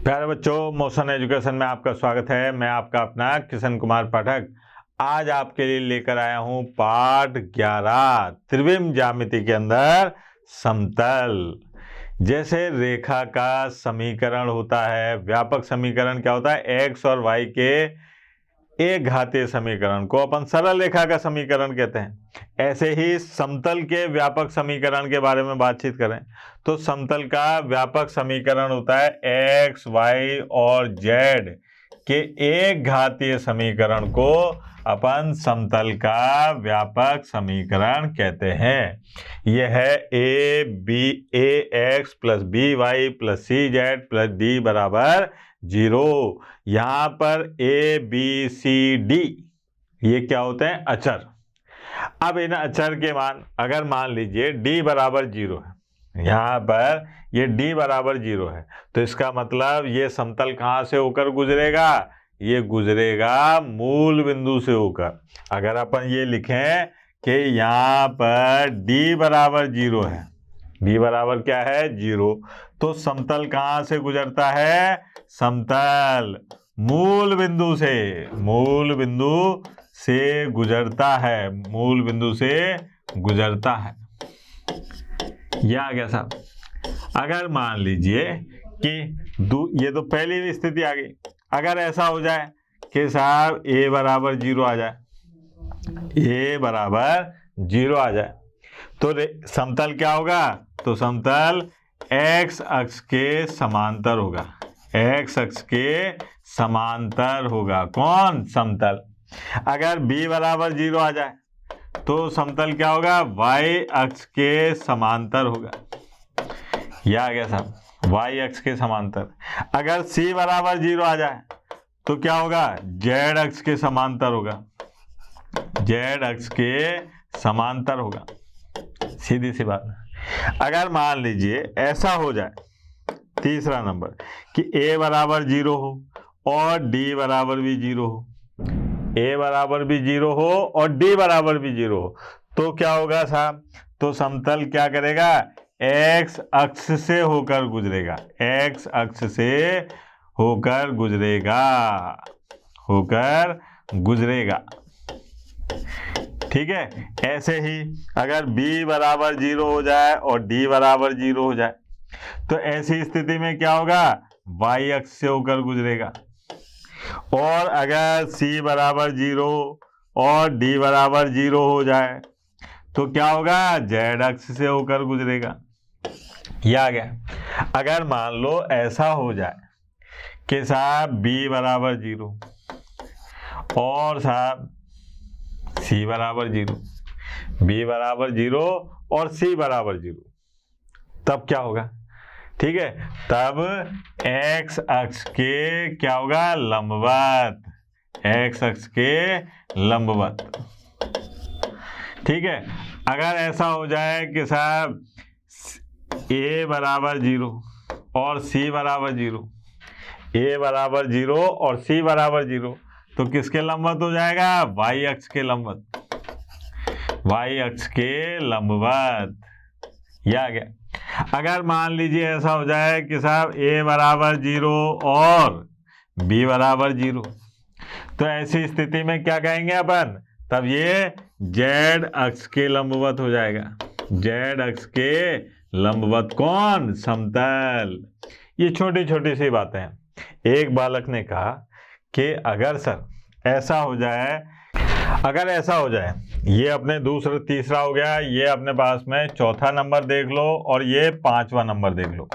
प्यारे बच्चों, motion education में आपका स्वागत है। मैं आपका अपना किशन कुमार पाठक आज आपके लिए लेकर आया हूं पाठ 11 त्रिविम ज्यामिति के अंदर समतल। जैसे रेखा का समीकरण होता है, व्यापक समीकरण क्या होता है, एक्स और वाई के एक घातीय समीकरण को अपन सरल रेखा का समीकरण कहते हैं। ऐसे ही समतल के व्यापक समीकरण के बारे में बातचीत करें तो समतल का व्यापक समीकरण होता है एक्स वाई और जेड के एक घातीय समीकरण को अपन समतल का व्यापक समीकरण कहते हैं। यह है a b a x plus B Y plus C Z plus D बराबर 0। यहां पर ए बी सी डी ये क्या होते हैं, अचर। अब इन अचर के मान अगर मान लीजिए डी बराबर 0 है, यहां पर ये डी बराबर 0 है, तो इसका मतलब ये समतल कहां से होकर गुजरेगा, ये गुजरेगा मूल बिंदु से होकर। अगर अपन ये लिखें कि यहां पर डी बराबर 0 है, डी बराबर क्या है, 0, तो समतल कहां से गुजरता है, समतल मूल बिंदु से गुजरता है, मूल बिंदु से गुजरता है। यह आ गया साहब। अगर मान लीजिए कि ये तो पहली स्थिति आ गई। अगर ऐसा हो जाए कि साहब a बराबर 0 आ जाए, a बराबर 0 आ जाए, तो समतल क्या होगा, तो समतल x अक्ष के समांतर होगा, x अक्ष के समांतर होगा। कौन, समतल। अगर b बराबर 0 आ जाए तो समतल क्या होगा, y अक्ष के समांतर होगा। यह आ गया साहब, y अक्ष के समांतर। अगर c बराबर 0 आ जाए तो क्या होगा, z अक्ष के समांतर होगा, z अक्ष के समांतर होगा। सीधी सी बात। अगर मान लीजिए ऐसा हो जाए, तीसरा नंबर, कि a बराबर 0 हो और d बराबर भी 0 हो, a बराबर भी 0 हो और d बराबर भी 0 हो, तो क्या होगा साहब, तो समतल क्या करेगा, x अक्ष से होकर गुजरेगा, x अक्ष से होकर गुजरेगा। ठीक है। ऐसे ही अगर b बराबर 0 हो जाए और d बराबर 0 हो जाए तो ऐसी स्थिति में क्या होगा, y अक्ष से होकर गुजरेगा। और अगर c बराबर 0 और d बराबर 0 हो जाए तो क्या होगा, z अक्ष से होकर गुजरेगा। यह आ गया। अगर मान लो ऐसा हो जाए कि साहब b बराबर 0 और साहब c बराबर 0, b बराबर 0 और c बराबर 0, तब क्या होगा, ठीक है, तब x अक्ष के क्या होगा, लंबवत, x अक्ष के लंबवत। ठीक है। अगर ऐसा हो जाए कि साहब a बराबर 0 और c बराबर 0, a बराबर 0 और c बराबर 0, तो किसके लंबवत हो जाएगा, y अक्ष के लंबवत, y अक्ष के लंबवत। यह आ गया। अगर मान लीजिए ऐसा हो जाए कि साहब a बराबर 0 और b बराबर 0, तो ऐसी स्थिति में क्या कहेंगे अपन, तब ये z अक्ष के लंबवत हो जाएगा, z अक्ष के लंबवत। कौन, समतल। ये छोटी छोटी सी बातें हैं। एक बालक ने कहा कि अगर सर ऐसा हो जाए, अगर ऐसा हो जाए, ये अपने दूसरा तीसरा हो गया, ये अपने पास में चौथा नंबर देख लो और ये पांचवा नंबर देख लो,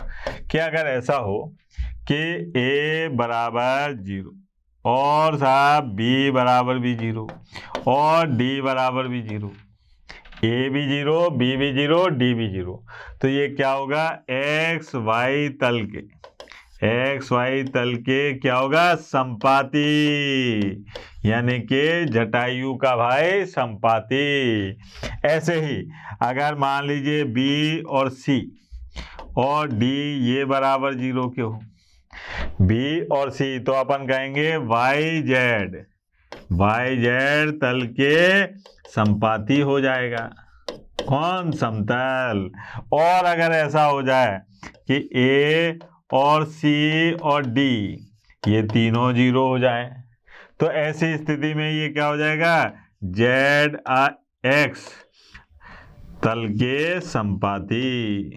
कि अगर ऐसा हो कि a बराबर 0 और साहब b बराबर भी 0 और d बराबर भी 0, a भी 0 b भी 0 d भी 0, तो ये क्या होगा, x y तल के क्या होगा, संपाती, यानी कि जटायु का भाई संपाती। ऐसे ही अगर मान लीजिए b और c और d ये बराबर 0 के हो, b और c, तो अपन कहेंगे yz तल के संपाती हो जाएगा। कौन, समतल। और अगर ऐसा हो जाए कि a और सी और डी ये तीनों 0 हो जाए, तो ऐसी स्थिति में ये क्या हो जाएगा, जेड एक्स तल के संपाती,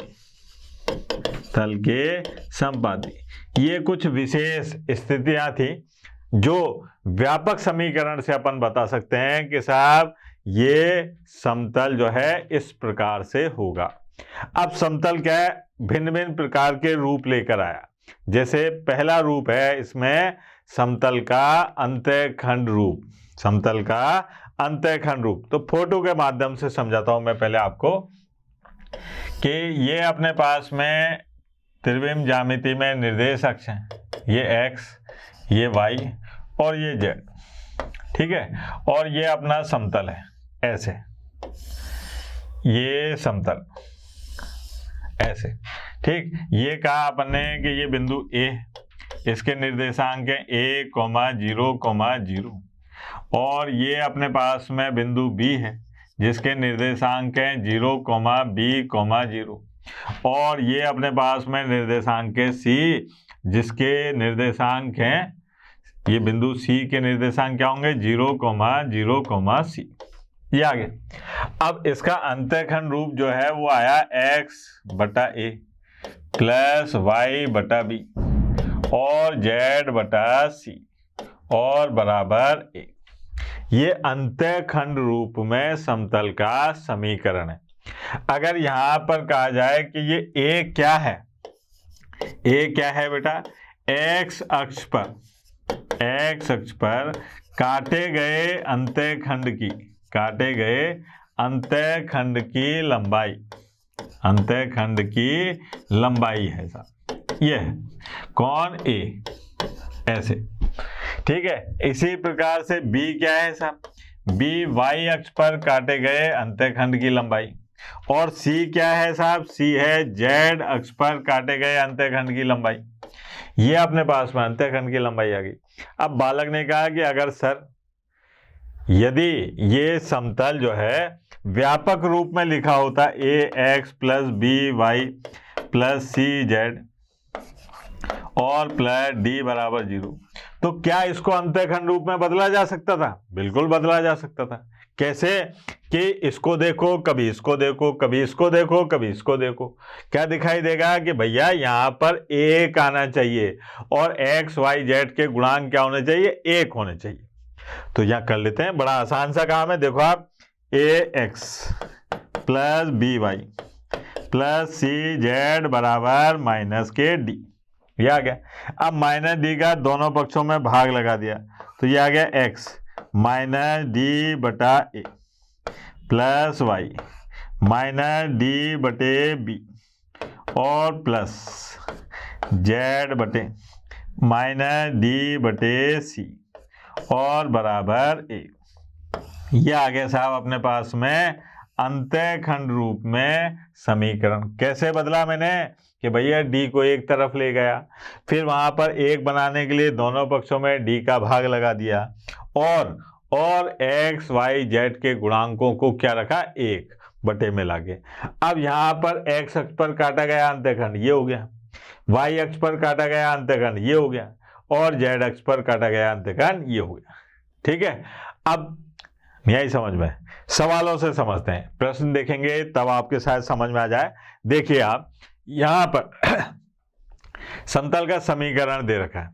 तल के संपाती। ये कुछ विशेष स्थितियां थी जो व्यापक समीकरण से अपन बता सकते हैं कि साहब ये समतल जो है इस प्रकार से होगा। अब समतल क्या है, भिन्न भिन्न प्रकार के रूप लेकर आया। जैसे पहला रूप है इसमें समतल का अंतःखंड रूप, समतल का अंतःखंड रूप। तो फोटो के माध्यम से समझाता हूं मैं पहले आपको कि ये अपने पास में त्रिविम ज्यामिति में निर्देश अक्ष है, ये x, ये y और ये z, ठीक है। और ये अपना समतल है ऐसे, ये समतल ऐसे, ठीक। ये कहा अपन ने कि ये बिंदु A, इसके निर्देशांक है a, 0, 0 और ये अपने पास में बिंदु B है जिसके निर्देशांक हैं 0, B, 0 और ये अपने पास में निर्देशांक है C जिसके निर्देशांक हैं, ये बिंदु C के निर्देशांक क्या होंगे 0, 0, C। ये आ गया। अब इसका अंतःखंड रूप जो है वो आया x बटा a प्लस y बटा b और z बटा c और बराबर a। ये अंतःखंड रूप में समतल का समीकरण है। अगर यहां पर कहा जाए कि ये a क्या है, a क्या है बेटा, x अक्ष पर काटे गए अंतःखंड की, काटे गए अंतःखंड की लंबाई, अंतःखंड की लंबाई है साहब, ये है कौन a, ऐसे, ठीक है। इसी प्रकार से b क्या है साहब, b y अक्ष पर काटे गए अंतःखंड की लंबाई और c क्या है साहब, c है z अक्ष पर काटे गए अंतःखंड की लंबाई। ये अपने पास में अंतःखंड की लंबाई आ गई। अब बालक ने कहा कि अगर सर यदि ये समतल जो है व्यापक रूप में लिखा होता ax plus by plus cz और प्लस d बराबर 0, तो क्या इसको अंतःखंड रूप में बदला जा सकता था? बिल्कुल बदला जा सकता था। कैसे कि इसको देखो, कभी इसको देखो, कभी इसको देखो, कभी इसको देखो, क्या दिखाई देगा कि भैया यहाँ पर 1 आना चाहिए और x y z के गुणांक क्या होने चाहिए, 1 होने चाहिए। तो यहाँ कर लेते हैं, बड़ा आसान सा काम है। देखो आप ax plus by plus cz बराबर माइनस के d, ये आ गया। अब माइनस डी का दोनों पक्षों में भाग लगा दिया तो ये आ गया x माइनस डी बटा ए प्लस वाई माइनस डी बटे बी और प्लस z बटे माइनस डी बटे सी और बराबर ए। ये आ गया साहब अपने पास में अंतःखंड रूप में समीकरण। कैसे बदला मैंने कि भैया d को एक तरफ ले गया, फिर वहां पर 1 बनाने के लिए दोनों पक्षों में d का भाग लगा दिया और x y z के गुणांकों को क्या रखा, 1 बटे में लाके। अब यहाँ पर x अक्ष पर काटा गया अंतःखंड ये हो गया, y अक्ष पर काटा गया अंतःखंड ये हो गया और z अक्ष पर काटा गया अंतःखंड ये हो गया, ठीक है। अब यही समझ में, सवालों से समझते हैं, प्रश्न देखेंगे तब आपके शायद समझ में आ जाए। देखिए आप यहाँ पर समतल का समीकरण दे रखा है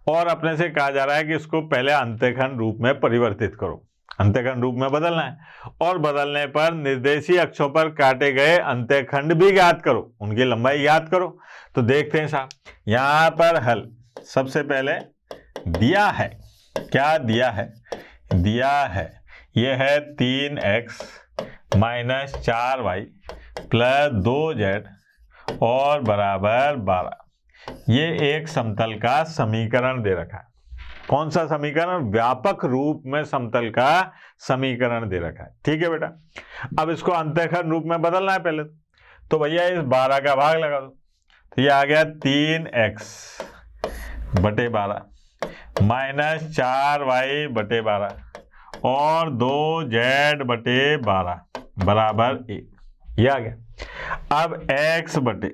और अपने से कहा जा रहा है कि इसको पहले अंतःखंड रूप में परिवर्तित करो, अंतःखंड रूप में बदलना है और बदलने पर निर्देशीय अक्षों पर काटे गए अंतःखंड भी ज्ञात करो, उनकी लंबाई ज्ञात करो। तो देखते हैं साहब यहाँ पर हल। सबसे पहले दिया है, क्या दिया है, दिया है ये है 3x minus 4y plus 2z और बराबर 12। ये एक समतल का समीकरण दे रखा है। कौन सा समीकरण, व्यापक रूप में समतल का समीकरण दे रखा है, ठीक है बेटा। अब इसको अंतःखंड रूप में बदलना है पहले तो भैया इस 12 का भाग लगा दो, तो ये आ गया 3x बटे 12 माइनस 4y बटे 12 और 2z बटे 12 बराबर 1, ये आ गया। अब x बटे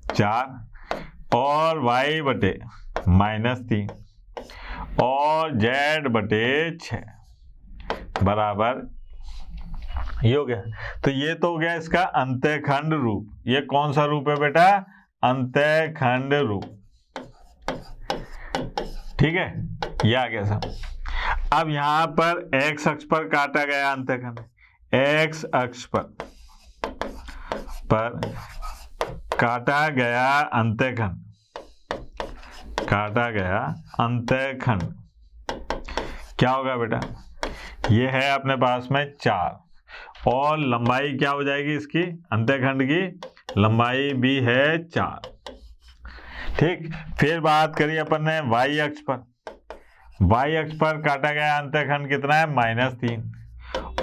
4 और y बटे -3 और z बटे 6 बराबर, ये हो गया। तो ये तो हो गया इसका अंतःखंड रूप। ये कौन सा रूप है बेटा? अंतःखंड रूप। ठीक है, ये आ गया सब। अब यहां पर x अक्ष पर काटा गया अंतःखंड, x अक्ष पर काटा गया अंतःखंड, काटा गया अंतःखंड क्या होगा बेटा? ये है अपने पास में 4 और लंबाई क्या हो जाएगी इसकी? अंतःखंड की लंबाई भी है 4। ठीक, फिर बात करिए अपन ने y अक्ष पर। y अक्ष पर काटा गया अंतःखंड कितना है? -3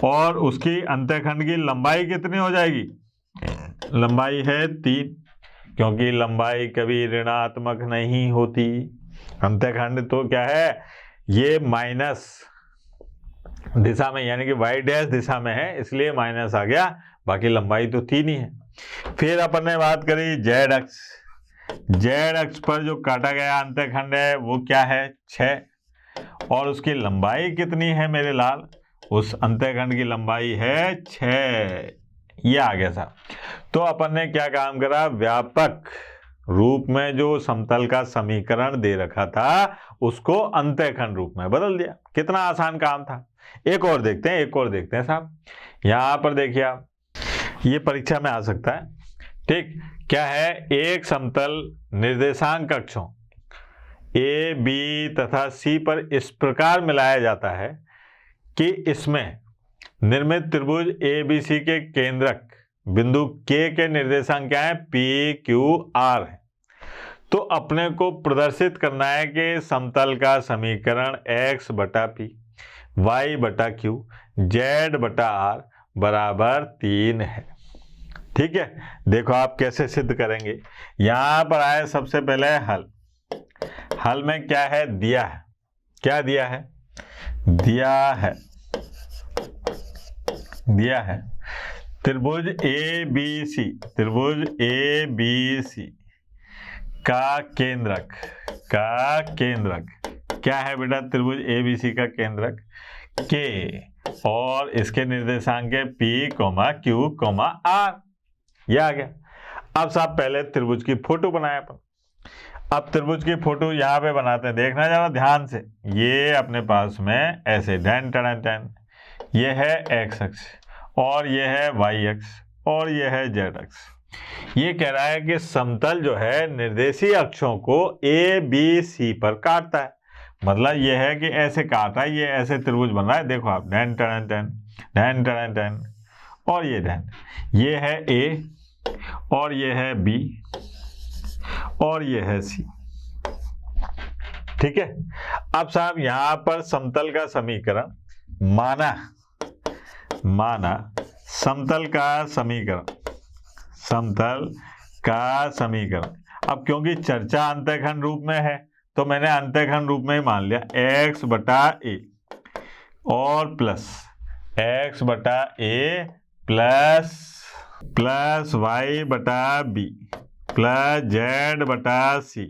और उसकी अंतःखंड की लंबाई कितनी हो जाएगी? लंबाई है 3, क्योंकि लंबाई कभी ऋणात्मक नहीं होती। अंतःखंड तो क्या है? ये माइनस दिशा में, यानी कि y डैश दिशा में है, इसलिए माइनस आ गया, बाकी लंबाई तो 3 ही है। फिर अपन ने बात करी z अक्ष। z अक्ष पर जो काटा गया अंतःखंड है वो क्या है? 6 और उसकी लंबाई कितनी है मेरे लाल? उस अंतःखंड की लंबाई है 6। ये आ गया साहब। तो अपन ने क्या काम करा? व्यापक रूप में जो समतल का समीकरण दे रखा था उसको अंतःखंड रूप में बदल दिया। कितना आसान काम था। एक और देखते हैं साहब। यहां पर देखिए आप, ये परीक्षा में आ सकता है। ठीक, क्या है? एक समतल निर्देशांक अक्षों ए, बी तथा सी पर इस प्रकार मिलाया जाता है कि इसमें निर्मित त्रिभुज ABC के केंद्रक बिंदु K के निर्देशांक क्या है? P, Q, R है। तो अपने को प्रदर्शित करना है कि समतल का समीकरण x बटा P, y बटा Q, z बटा R बराबर 3 है। ठीक है, देखो आप कैसे सिद्ध करेंगे। यहां पर आए सबसे पहले हल। हल में क्या है? दिया है। क्या दिया है? दिया है त्रिभुज ABC, त्रिभुज ABC का केंद्रक क्या है बेटा? त्रिभुज ABC का केंद्रक K और इसके निर्देशांक है P, Q, R। यह आ गया। अब साहब पहले त्रिभुज की फोटो बनाए अपन। अब त्रिभुज की फोटो यहाँ पे बनाते हैं, देखना जरा ध्यान से। ये अपने पास में ऐसे डैन टन टन, ये है x अक्ष और ये है y अक्ष और ये है z अक्ष। ये कह रहा है कि समतल जो है निर्देशीय अक्षों को A, B, C पर काटता है। मतलब ये है कि ऐसे काटा है, ये ऐसे त्रिभुज बन रहा है। देखो आप, डैन टन टन और ये डैन, ये है A और ये है B और ये है C। ठीक है। अब साहब यहां पर समतल का समीकरण माना समतल का समीकरण। अब क्योंकि चर्चा अंतःखंड रूप में है तो मैंने अंतःखंड रूप में ही मान लिया, x बटा a और प्लस x बटा a प्लस y बटा b प्लस z बटा c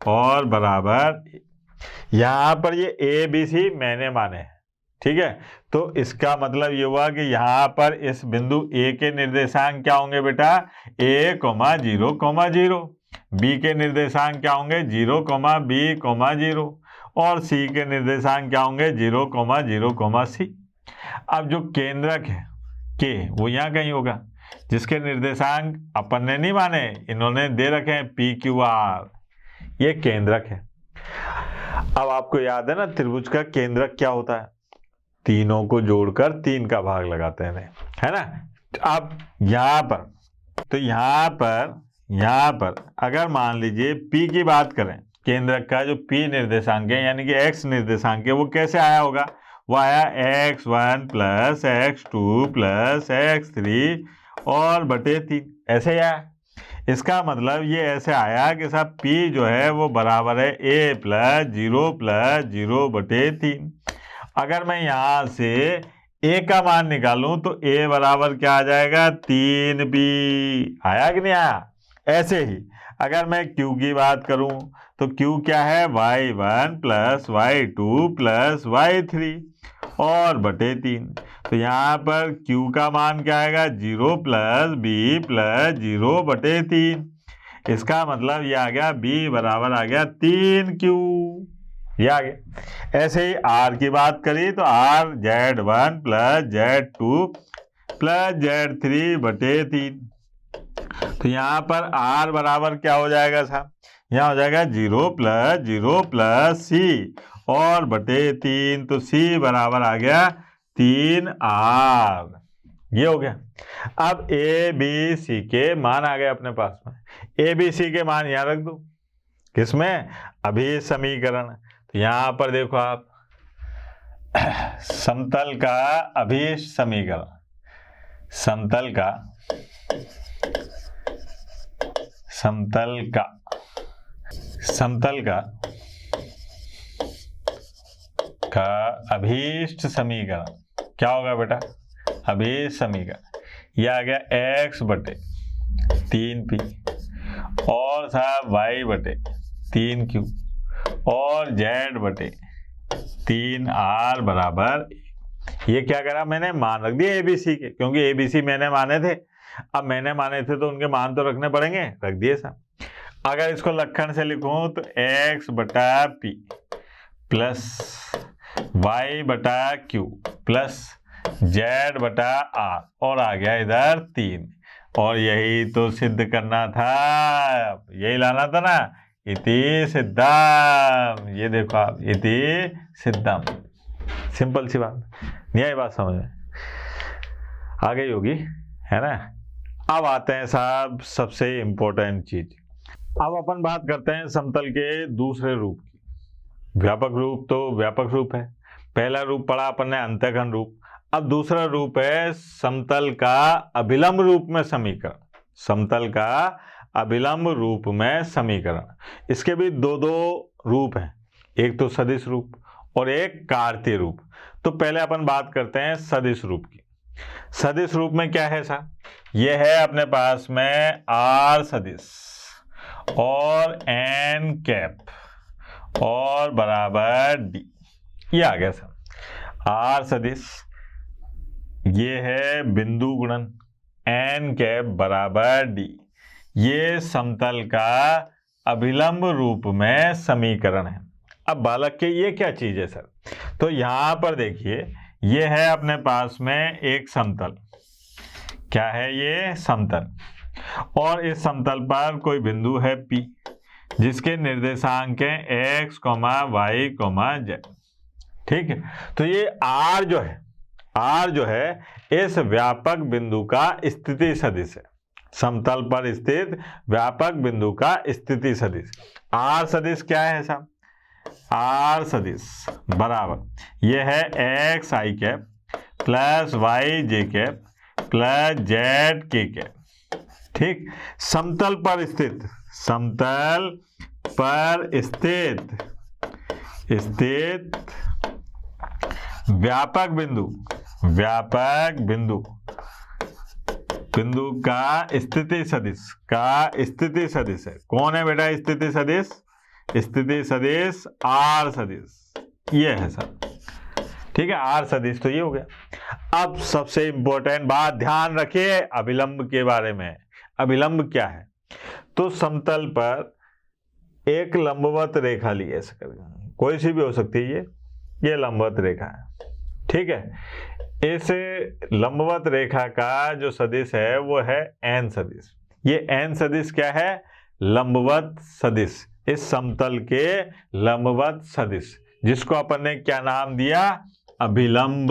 और बराबर। यहां पर ये a b c मैंने माने हैं। ठीक है, तो इसका मतलब ये हुआ कि यहां पर इस बिंदु A के निर्देशांक क्या होंगे बेटा? A, 0, 0। B के निर्देशांक क्या होंगे? 0, B, 0 और C के निर्देशांक क्या होंगे? 0, 0, C। अब जो केंद्रक है K वो यहाँ कहीं होगा, जिसके निर्देशांक अपन ने नहीं माने, इन्होंने दे रखे हैं P, Q, R। ये केंद्रक है। अब आपको याद है ना त्रिभुज का केंद्रक क्या होता है? तीनों को जोड़कर 3 का भाग लगाते हैं, है ना। अब यहाँ पर अगर मान लीजिए P की बात करें, केंद्रक का जो P निर्देशांक है यानी कि x निर्देशांक है, वो कैसे आया होगा? वो आया x1 plus x2 plus x3 और बटे 3, ऐसे ही आया। इसका मतलब ये ऐसे आया कि साहब P जो है वो बराबर है a प्लस 0 बटे 3। अगर मैं यहां से a का मान निकालूं तो a बराबर क्या आ जाएगा? 3b। आया कि नहीं आया? ऐसे ही अगर मैं q की बात करूं तो q क्या है, y1 plus y2 plus y3 और बटे 3। तो यहाँ पर q का मान क्या आएगा, 0 प्लस b प्लस 0 बटे 3। इसका मतलब ये आ गया b बराबर आ गया 3q, ये आ गया। ऐसे ही r की बात करी तो r z1 plus z2 plus z3 बटे 3। तो यहाँ पर r बराबर क्या हो जाएगा साहब, यहाँ हो जाएगा 0 प्लस c और बटे 3। तो c बराबर आ गया 3r, ये हो गया। अब a b c के मान आ गए अपने पास में। a b c के मान यहाँ रख दो, किसमें, अभी समीकरण। तो यहाँ पर देखो आप, समतल का अभीष्ट समीकरण, समतल का अभीष्ट समीकरण क्या होगा बेटा, अभीष्ट समीकरण यह आ गया x बटे 3p और साहब y बटे 3q और z बटे 3r बराबर। ये क्या करा मैंने, मान रख दिए ABC के, क्योंकि ABC मैंने माने थे। अब मैंने माने थे तो उनके मान तो रखने पड़ेंगे, रख दिए साहब। अगर इसको लक्षण से लिखूं तो x बटा p प्लस y बटा q प्लस z बटा r और आ गया इधर 3। और यही तो सिद्ध करना था, यही लाना था ना, इति सिद्धम। ये देखो आप, इति सिद्धम, सिंपल सी बात, नहीं आई बात समझ में, आ गई होगी, है ना। अब आते हैं साहब सबसे इंपॉर्टेंट चीज। अब अपन बात करते हैं समतल के दूसरे रूप की। व्यापक रूप तो व्यापक रूप है, पहला रूप पढ़ा अपन ने अंतःखंड रूप। अब दूसरा रूप है समतल का अभिलंब रूप में समीकरण, समतल का अभिलंब रूप में समीकरण। इसके भी दो रूप हैं, एक तो सदिश रूप और एक कार्तीय रूप। तो पहले अपन बात करते हैं सदिश रूप की। सदिश रूप में क्या है साहब, यह है अपने पास में r सदिश और n कैप और बराबर d, ये आ गया साहब। r सदिश ये है बिंदु गुणन n कैप बराबर d, ये समतल का अभिलंब रूप में समीकरण है। अब बालक के ये क्या चीज है सर, तो यहां पर देखिए, ये है अपने पास में एक समतल, क्या है ये, समतल। और इस समतल पर कोई बिंदु है P जिसके निर्देशांक हैं x, y, z, ठीक है। तो ये r जो है इस व्यापक बिंदु का स्थिति सदिश है, समतल पर स्थित व्यापक बिंदु का स्थिति सदिश। r सदिश क्या है साहब, r सदिश बराबर ये है x i cap plus y j cap plus z k cap, ठीक। समतल पर स्थित व्यापक बिंदु का स्थिति सदिश है। कौन है बेटा स्थिति सदिश, स्थिति सदिश r सदिश, ये है सर, ठीक है, r सदिश तो ये हो गया। अब सबसे इंपॉर्टेंट बात ध्यान रखिए अभिलंब के बारे में। अभिलंब क्या है, तो समतल पर एक लंबवत रेखा ली, ऐसे करके कोई सी भी हो सकती है, ये लंबवत रेखा है, ठीक है। इस लंबवत रेखा का जो सदिश है वो है n सदिश। ये n सदिश क्या है, लंबवत सदिश, इस समतल के लंबवत सदिश, जिसको अपन ने क्या नाम दिया, अभिलंब।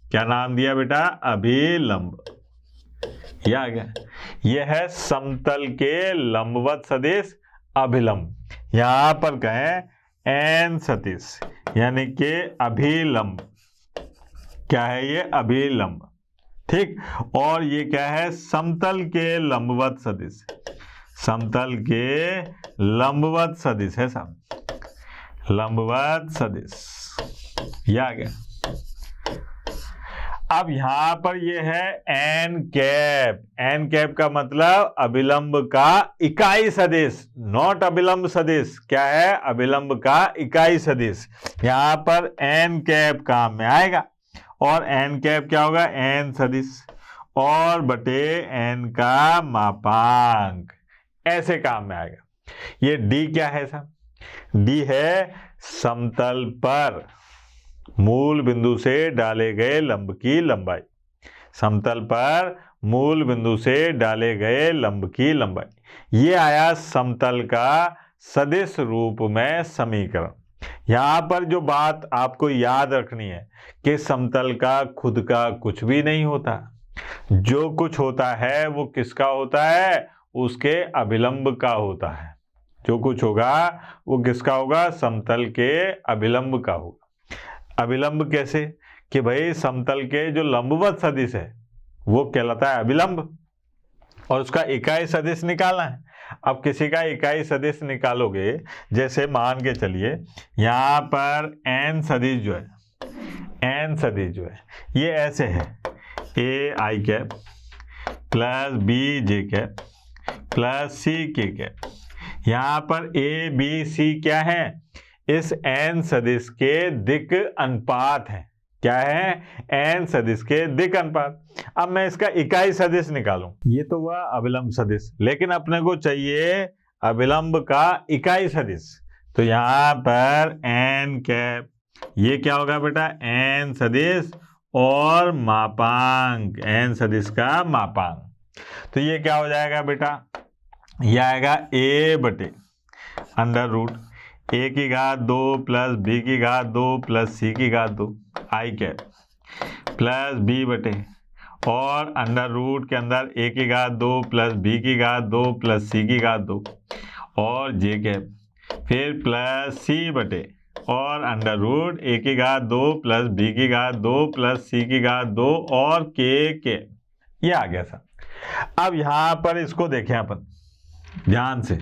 क्या नाम दिया बेटा, अभिलंब, ये आ गया। यह है समतल के लंबवत सदिश अभिलंब, यहां पर कहें n सदिश, यानी कि अभिलंब, क्या है ये, अभिलंब, ठीक। और ये क्या है, समतल के लंबवत सदिश, समतल के लंबवत सदिश है साहब, लंबवत सदिश, ये आ गया। अब यहां पर ये है एन कैप। एन कैप का मतलब अभिलंब का इकाई सदिश, नॉट अभिलंब सदिश। क्या है? अभिलंब का इकाई सदिश। यहां पर एन कैप काम में आएगा। और एन कैप क्या होगा? एन सदिश और बटे एन का मापांक, ऐसे काम में आएगा। ये डी क्या है साहब? डी है समतल पर मूल बिंदु से डाले गए लंब की लंबाई। समतल पर मूल बिंदु से डाले गए लंब की लंबाई। ये आया समतल का सदिश रूप में समीकरण। यहां पर जो बात आपको याद रखनी है कि समतल का खुद का कुछ भी नहीं होता। जो कुछ होता है वो किसका होता है? उसके अभिलंब का होता है। जो कुछ होगा वो किसका होगा? समतल के अभिलंब का होगा। अभिलंब कैसे? कि भाई समतल के जो लंबवत सदिश है वो कहलाता है अभिलंब, और उसका इकाई सदिश निकालना है। अब किसी का इकाई सदिश निकालोगे, जैसे मान के चलिए यहां पर एन सदिश जो है, एन सदिश जो है ये ऐसे है, A I cap plus B J cap plus C K cap. यहां पर ए बी सी क्या है? इस एन सदिश के दिक् अनुपात है। क्या है? एन सदिश के दिक् अनुपात। अब मैं इसका इकाई सदिश निकालूं, ये तो हुआ अभिलंब सदिश, लेकिन अपने को चाहिए अभिलंब का इकाई सदिश। तो यहां पर एन कैप, ये क्या होगा बेटा? एन सदिश और मापांक, एन सदिश का मापांक। तो ये क्या हो जाएगा बेटा? ये आएगा ए बटे अंडर रूट ए की घात 2 प्लस बी की घात 2 प्लस सी की घात 2 आई कैप प्लस बी बटे, और अंडर रूट के अंदर ए की घात 2 प्लस बी की घात 2 प्लस सी की घात 2 और जे कैप, फिर प्लस सी बटे और अंडर रूट ए की घात 2 प्लस बी की घात 2 प्लस सी की घात 2 और के। ये आ गया सर। अब यहां पर इसको देखें अपन ध्यान से,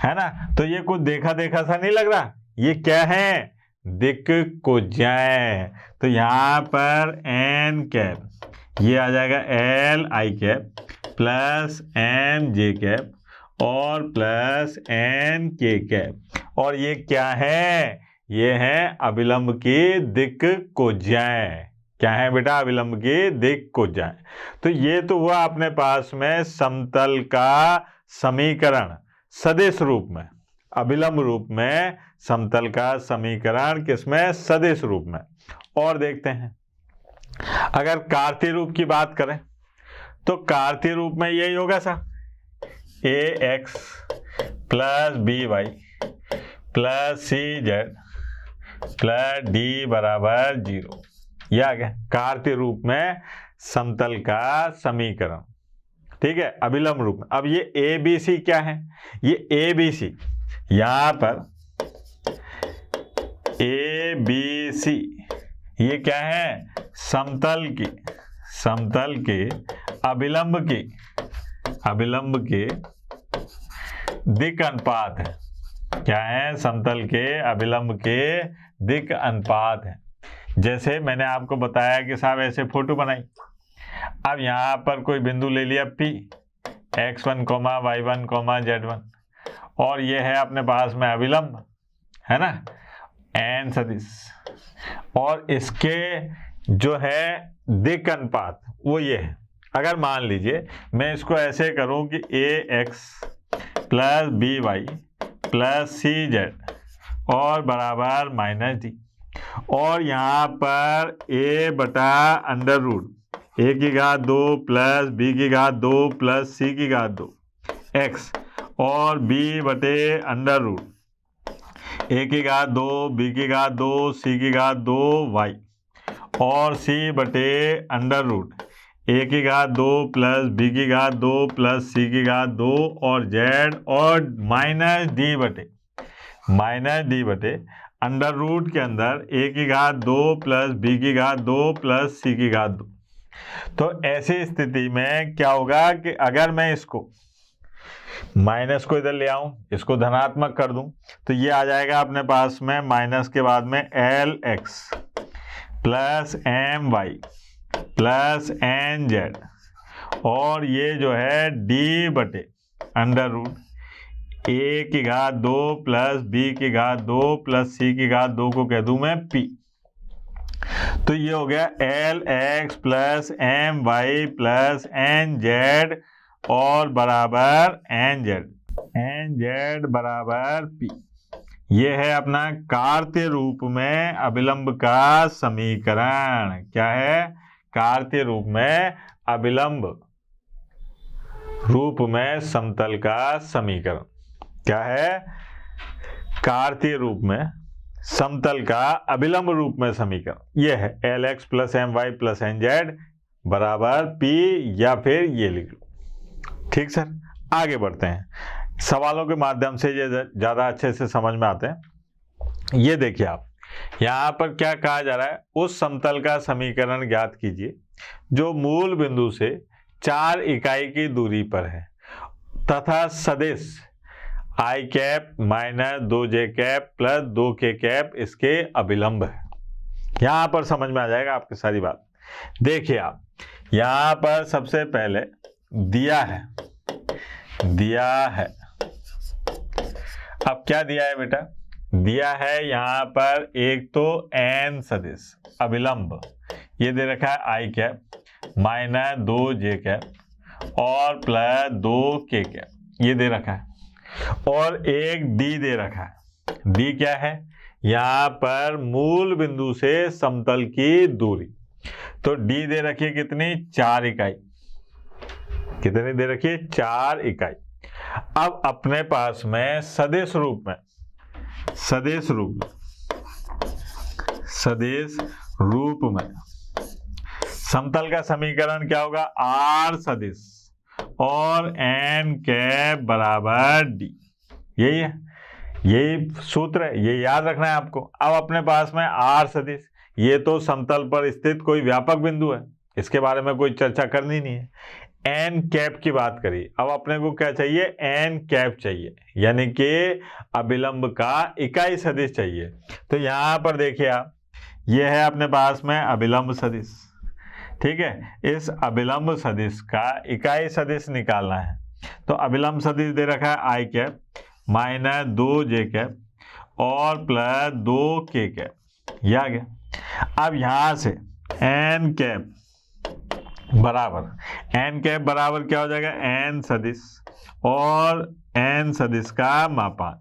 है ना? तो ये कुछ देखा देखा सा नहीं लग रहा? ये क्या है? दिक् कोज्याएं। तो यहां पर एन कैप ये आ जाएगा l i cap plus m j cap और प्लस एन के कैप। और ये क्या है? ये है अभिलंब की दिक् कोज्याएं। क्या है बेटा? अभिलंब की दिक् कोज्याएं। तो ये तो हुआ अपने पास में समतल का समीकरण सदिश रूप में, अभिलंब रूप में समतल का समीकरण, किसमें? सदिश रूप में। और देखते हैं अगर कार्तीय रूप की बात करें तो कार्तीय रूप में यही होगा सा, A x plus B Y plus C Z plus D बराबर 0। यह आ गया कार्तीय रूप में समतल का समीकरण। ठीक है, अभिलंब रूप में। अब ये ए बी सी क्या है? ये ए बी सी, यहां पर ए बी सी ये क्या है? समतल के अभिलंब के दिक् अनुपात है। क्या है? समतल के अभिलंब के दिक् अनुपात है। जैसे मैंने आपको बताया कि साहब ऐसे फोटो बनाई। अब यहां पर कोई बिंदु ले लिया P, x1, y1, z1, और ये है अपने पास में अभिलंब, है ना, एन सदिश, और इसके जो है दिक् अनुपात वो ये है। अगर मान लीजिए मैं इसको ऐसे करूं कि ax plus B Y plus सी जेड और बराबर माइनस डी, और यहाँ पर a बटा अंडर रूट ए की घात 2 प्लस बी की घात 2 प्लस सी की घात 2 x और b बटे अंडर रूट ए की घात 2 बी की घात 2 सी की घात 2 y और c बटे अंडर रूट ए की घात 2 प्लस बी की घात 2 प्लस सी की घात 2 और z और माइनस डी बटे अंडर रूट के अंदर ए की घात 2 प्लस बी की घात 2 प्लस सी की घात 2। तो ऐसी स्थिति में क्या होगा कि अगर मैं इसको माइनस को इधर ले आऊं, इसको धनात्मक कर दूं, तो ये आ जाएगा अपने पास में माइनस के बाद में l x plus m y plus n z, और ये जो है डी बटे अंडर रूट ए की घात 2 प्लस बी की घात 2 प्लस सी की घात 2 को कह दूं मैं पी। तो ये हो गया l x plus m y plus n z और बराबर एन जेड बराबर पी। ये है अपना कार्तीय रूप में अभिलंब का समीकरण। क्या है? कार्तीय रूप में अभिलंब रूप में समतल का समीकरण। क्या है? कार्तीय रूप में समतल का अभिलंब रूप में समीकरण। ये है l x plus m y plus n z बराबर पी, या फिर ये लिख लो। ठीक सर, आगे बढ़ते हैं। सवालों के माध्यम से ये ज़्यादा अच्छे से समझ में आते हैं। ये देखिए आप, यहाँ पर क्या कहा जा रहा है, उस समतल का समीकरण ज्ञात कीजिए जो मूल बिंदु से 4 इकाई की दूरी पर है तथा सदिश I cap minus 2j cap plus 2k cap इसके अभिलंब है। यहाँ पर समझ में आ जाएगा आपकी सारी बात। देखिए आप, यहाँ पर सबसे पहले दिया है अब क्या दिया है बेटा? दिया है यहाँ पर एक तो n सदिश अभिलंब, ये दे रखा है आई कैप माइनस 2j कैप और प्लस 2k कैप, ये दे रखा है, और एक d दे रखा है। d क्या है? यहाँ पर मूल बिंदु से समतल की दूरी। तो d दे रखी है कितनी? 4 इकाई। कितनी दे रखी है? 4 इकाई। अब अपने पास में सदिश रूप में समतल का समीकरण क्या होगा? r सदिश और n कैप बराबर d। यही है, यही सूत्र है, ये याद रखना है आपको। अब अपने पास में r सदिश, ये तो समतल पर स्थित कोई व्यापक बिंदु है, इसके बारे में कोई चर्चा करनी नहीं है। n कैप की बात करिए, अब अपने को क्या चाहिए? n कैप चाहिए, यानी कि अभिलंब का इकाई सदिश चाहिए। तो यहाँ पर देखिए आप, ये है अपने पास में अभिलंब सदिश। ठीक है, इस अभिलंब सदिश का इकाई सदिश निकालना है। तो अभिलंब सदिश दे रखा है आई कैप माइनस 2j कैप और प्लस 2k कैप, ये आ गया। अब यहाँ से n कैप बराबर क्या हो जाएगा? n सदिश और n सदिश का मापांक,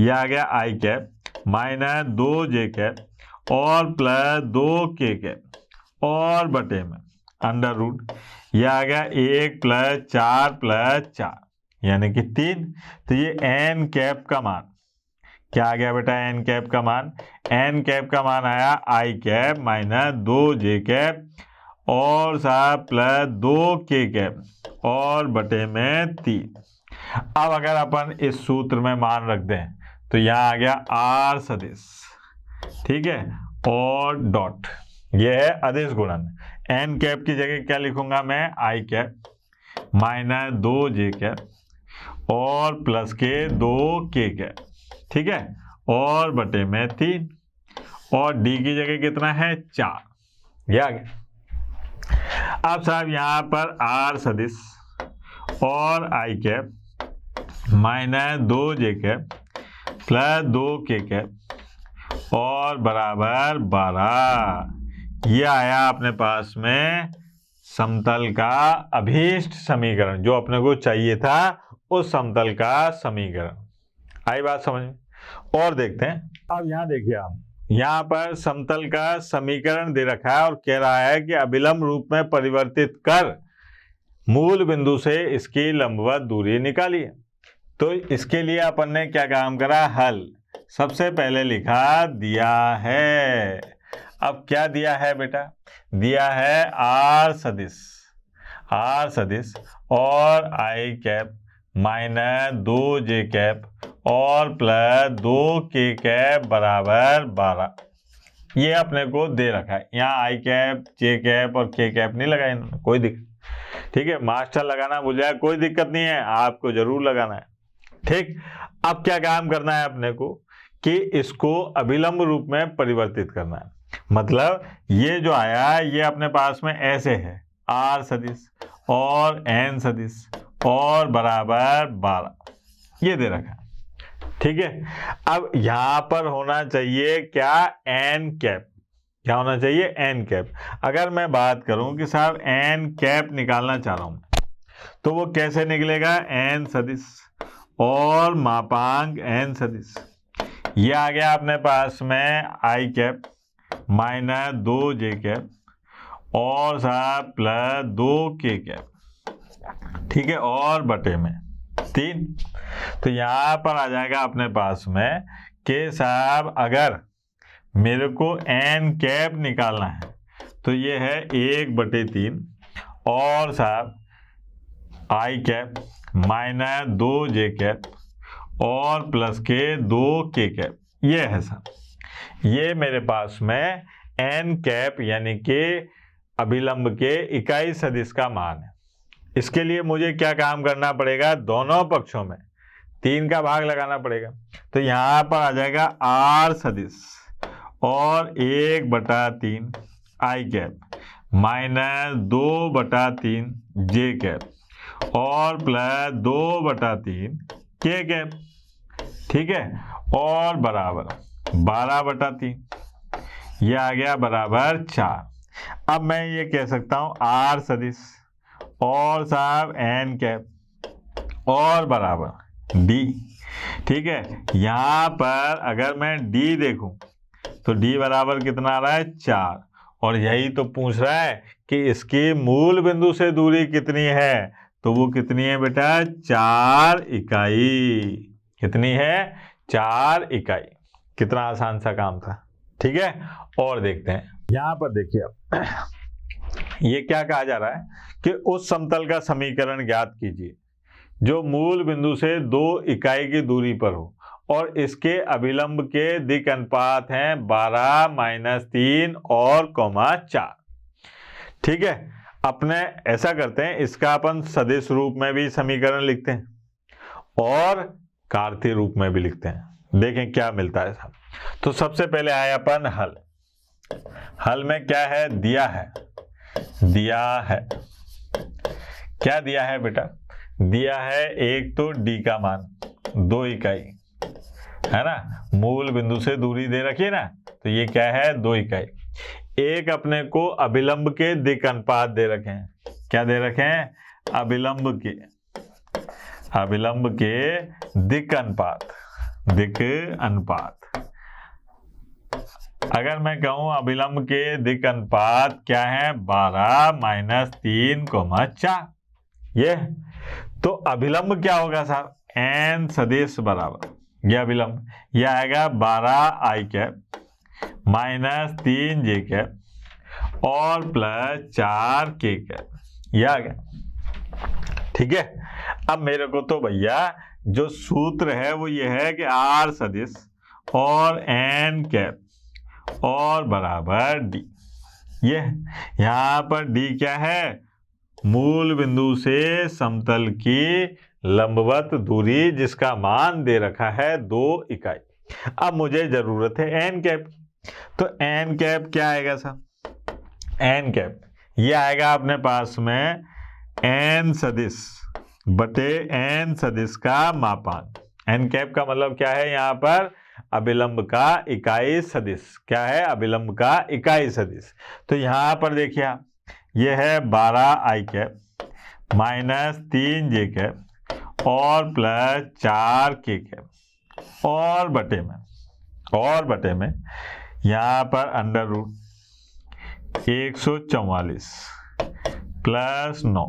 ये आ गया आई कैप माइनस 2j कैप और प्लस 2k कैप और बटे में अंडर रूट, ये आ गया 1 प्लस 4 प्लस 4 यानी कि 3। तो ये n कैप का मान क्या आ गया बेटा? n कैप का मान, n कैप का मान आया आई कैप माइनस 2j कैप और साथ प्लस 2k कैप और बटे में 3। अब अगर अपन इस सूत्र में मान रख दें तो यहाँ आ गया r सदिश, ठीक है, और डॉट, ये है अदिश गुणन। n कैप की जगह क्या लिखूंगा मैं? आई कैप माइनस 2j कैप और प्लस के 2k कैप, ठीक है, और बटे में 3, और d की जगह कितना है? 4, ये आ गया। अब साहब यहाँ पर r सदिश और I cap minus 2j cap plus 2k cap और बराबर 12, ये आया अपने पास में समतल का अभीष्ट समीकरण, जो अपने को चाहिए था उस समतल का समीकरण। आई बात समझ में? और देखते हैं। अब यहाँ देखिए आप, यहाँ पर समतल का समीकरण दे रखा है और कह रहा है कि अभिलंब रूप में परिवर्तित कर मूल बिंदु से इसकी लंबवत दूरी निकालिए। तो इसके लिए अपन ने क्या काम करा? हल। सबसे पहले लिखा दिया है। अब क्या दिया है बेटा? दिया है r सदिश और I cap minus 2j cap और प्लस 2k कैप बराबर 12। ये अपने को दे रखा है। यहाँ आई कैप, जे कैप और के कैप नहीं लगाए इन्होंने, कोई दिक्कत, ठीक है। मास्टर लगाना भूल जाए कोई दिक्कत नहीं है, आपको जरूर लगाना है, ठीक। अब क्या काम करना है अपने को कि इसको अभिलंब रूप में परिवर्तित करना है। मतलब ये जो आया ये अपने पास में ऐसे है, r सदिश और n सदिश और बराबर 12, ये दे रखा है। ठीक है, अब यहां पर होना चाहिए क्या, n कैप। क्या होना चाहिए, n कैप। अगर मैं बात करूं कि साहब n कैप निकालना चाह रहा हूं, तो वो कैसे निकलेगा, n सदिश और मापांक n सदिश, ये आ गया अपने पास में i cap minus 2j cap और साहब प्लस 2k कैप। ठीक है, और बटे में 3। तो यहां पर आ जाएगा अपने पास में कि साहब अगर मेरे को n कैप निकालना है तो ये है 1/3 और साहब i cap minus 2j cap और प्लस के 2k कैप, ये है साहब। ये मेरे पास में n कैप यानी कि अभिलंब के इकाई सदिश का मान है। इसके लिए मुझे क्या काम करना पड़ेगा, दोनों पक्षों में 3 का भाग लगाना पड़ेगा। तो यहां पर आ जाएगा r सदिश और 1/3 i cap minus 2/3 j cap और प्लस 2/3 k कैप। ठीक है, और बराबर 12/3, ये आ गया बराबर 4। अब मैं ये कह सकता हूं r सदिश और साहब n कैप और बराबर d। ठीक है, यहां पर अगर मैं d देखूं तो d बराबर कितना आ रहा है, 4, और यही तो पूछ रहा है कि इसकी मूल बिंदु से दूरी कितनी है, तो वो कितनी है बेटा, 4 इकाई। कितनी है, 4 इकाई। कितना आसान सा काम था। ठीक है, और देखते हैं यहां पर देखिए अब ये क्या कहा जा रहा है कि उस समतल का समीकरण ज्ञात कीजिए जो मूल बिंदु से 2 इकाई की दूरी पर हो और इसके अभिलंब के दिक् अनुपात हैं 12 - 3 और 4। ठीक है, अपने ऐसा करते हैं, इसका अपन सदिश रूप में भी समीकरण लिखते हैं और कार्तीय रूप में भी लिखते हैं, देखें क्या मिलता है साहब। तो सबसे पहले आए अपन हल। हल में क्या है, दिया है क्या दिया है बेटा, दिया है एक तो d का मान 2 इकाई है ना, मूल बिंदु से दूरी दे रखी है ना, तो ये क्या है, 2 इकाई। एक अपने को अभिलंब के दिक् अनुपात दे रखे हैं। क्या दे रखे हैं, अभिलंब के दिक् अनुपात। अगर मैं कहूं अभिलंब के दिक् अनुपात क्या है, 12 - 3, 4, ये तो अभिलंब क्या होगा साहब, n सदिश बराबर ये अभिलंब, ये आएगा 12 i cap minus 3 j cap और प्लस 4 k कैप, ये आ गया। ठीक है, अब मेरे को तो भैया जो सूत्र है वो ये है कि r सदिश और n कैप और बराबर d। ये यहां पर d क्या है, मूल बिंदु से समतल की लंबवत दूरी जिसका मान दे रखा है 2 इकाई। अब मुझे जरूरत है n कैप, तो n कैप क्या आएगा साहब, n कैप ये आएगा अपने पास में n सदिश बटे n सदिश का मापांक। n कैप का मतलब क्या है, यहाँ पर अभिलंब का इकाई सदिश। क्या है, अभिलंब का इकाई सदिश। तो यहाँ पर देखिए ये है 12 i cap minus 3 j cap और प्लस 4 k कैप और बटे में यहाँ पर अंडर रूट 144 प्लस 9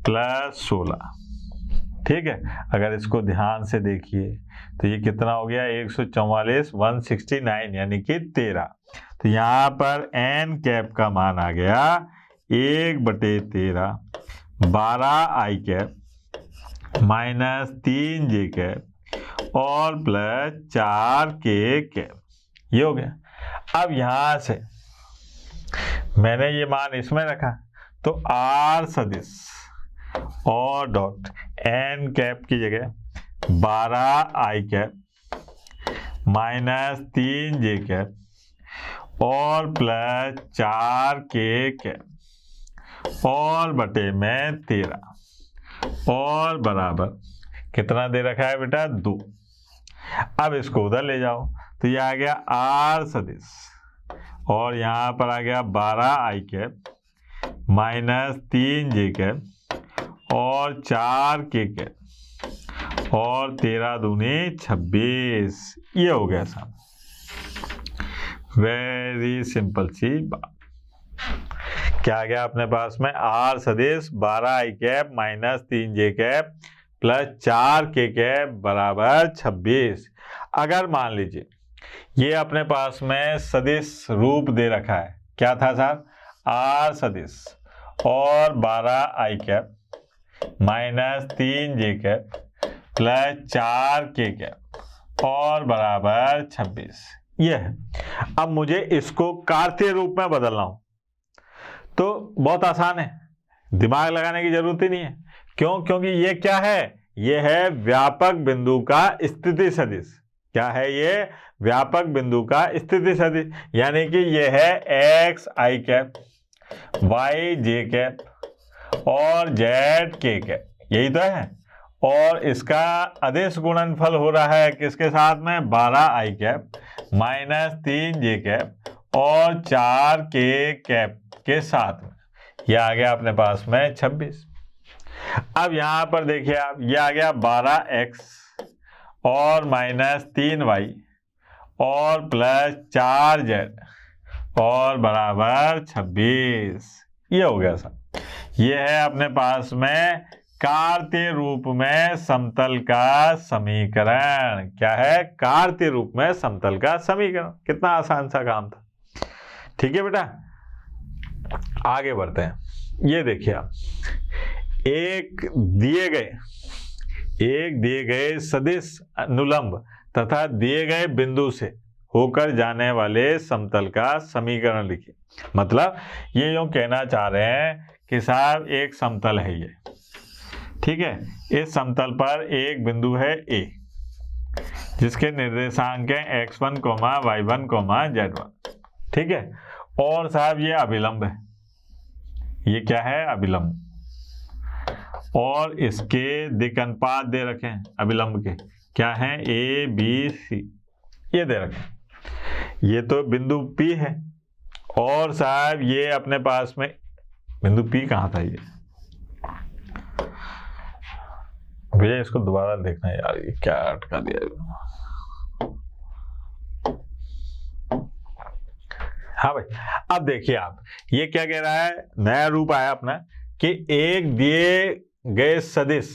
प्लस 16। ठीक है, अगर इसको ध्यान से देखिए तो ये कितना हो गया, 144 169 यानी कि 13। तो यहाँ पर n कैप का मान आ गया 1/13 12 i cap minus 3 j cap और प्लस 4 k कैप, ये हो गया। अब यहाँ से मैंने ये मान इसमें रखा तो r सदिश और डॉट n कैप की जगह 12 i cap minus 3 j cap और प्लस 4k कैप और बटे में 13 और बराबर कितना दे रखा है बेटा 2। अब इसको उधर ले जाओ तो ये आ गया r सदिश और यहाँ पर आ गया 12i cap minus 3j cap और 4k कैप और 13 दूनी 26। ये हो गया साहब, वेरी सिंपल सी बात। क्या आ गया अपने पास में r सदिश 12i cap minus 3j cap plus 4k cap बराबर 26। अगर मान लीजिए ये अपने पास में सदिश रूप दे रखा है, क्या था सर, r सदिश और 12i cap minus 3j cap plus 4k cap और बराबर 26। ये है। अब मुझे इसको कार्तीय रूप में बदलना हो तो बहुत आसान है, दिमाग लगाने की जरूरत ही नहीं है। क्यों? क्योंकि ये क्या है, ये है व्यापक बिंदु का स्थिति सदिश। क्या है ये? व्यापक बिंदु का स्थिति सदिश, यानी कि ये है x i cap y j cap और z k कैप, यही तो है। और इसका अदिश गुणनफल हो रहा है किसके साथ में, 12i cap minus 3j cap और 4k कैप के साथ में। ये आ गया अपने पास में 26। अब यहां पर देखिए आप, ये आ गया 12x और माइनस 3y और प्लस 4z और बराबर 26। ये हो गया सर। ये है अपने पास में कार्तीय रूप में समतल का समीकरण। क्या है? कार्तीय रूप में समतल का समीकरण। कितना आसान सा काम था। ठीक है बेटा, आगे बढ़ते हैं। ये देखिए आप, एक दिए गए सदिश अनुलंब तथा दिए गए बिंदु से होकर जाने वाले समतल का समीकरण लिखिए। मतलब ये यूं कहना चाह रहे हैं कि साहब एक समतल है ये, ठीक है। इस समतल पर एक बिंदु है A जिसके निर्देशांक है x1, y1, z1, ठीक है। और साहब ये अभिलंब है, ये क्या है, अभिलंब। और इसके दिक् अनुपात दे रखे हैं अभिलंब के, क्या है, A B C, ये दे रखे। ये तो बिंदु P है और साहब ये अपने पास में बिंदु P कहाँ था, ये भैया इसको दोबारा देखना यार, ये क्या अटका दिया। हाँ भाई, अब देखिए आप, ये क्या कह रहा है, नया रूप आया अपना कि एक दिए गए सदिश